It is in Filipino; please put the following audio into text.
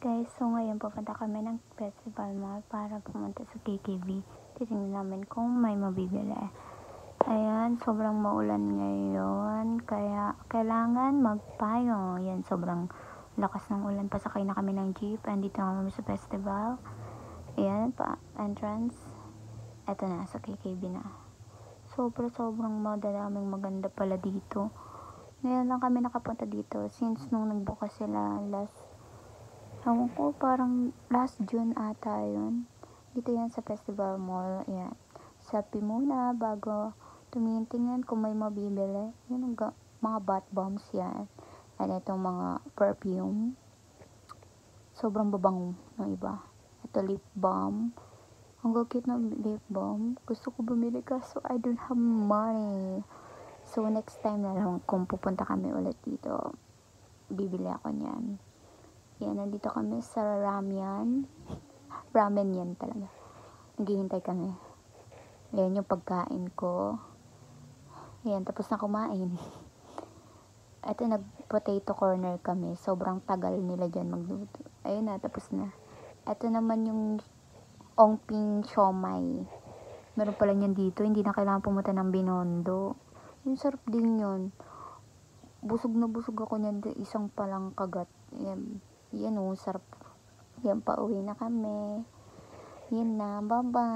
Guys, so ngayon pupunta kami ng festival mall para pumunta sa KKV. Titingnan namin kung may mabibili. Ayan, sobrang maulan ngayon, kaya kailangan magpayong. Ayan, sobrang lakas ng ulan. Pasakay na kami ng jeep. Andito na kami sa festival. Ayan, entrance. Eto na, sa KKV na. Sobrang madaming maganda pala dito. Ngayon lang kami nakapunta dito since nung nagbukas sila ewan ko, parang last June ata yun. Dito yan sa Festival Mall. Ayan. Sabi muna bago tumingin-tingin kung may mabibili. Yun, mga bath bombs yan. At itong mga perfume. Sobrang babango ng iba. Ito lip balm. Ang cute na lip balm. Gusto ko bumili kaso I don't have money. So next time na lang kung pupunta kami ulit dito, bibili ako niyan. Yan, nandito kami sa ramen. Ramen yan talaga. Naghihintay kami. Yan yung pagkain ko. Yan, tapos na kumain. Ito, nag-potato corner kami. Sobrang tagal nila dyan magluto. Ayun na, tapos na. Ito naman yung ongping siomai. Meron pala niyan dito. Hindi na kailangan pumunta ng Binondo. Yung sarap din yun. Busog na busog ako niyan. Isang palang kagat. Yan o, sarap. Yan, pauwi na kami. Yan na, bye-bye.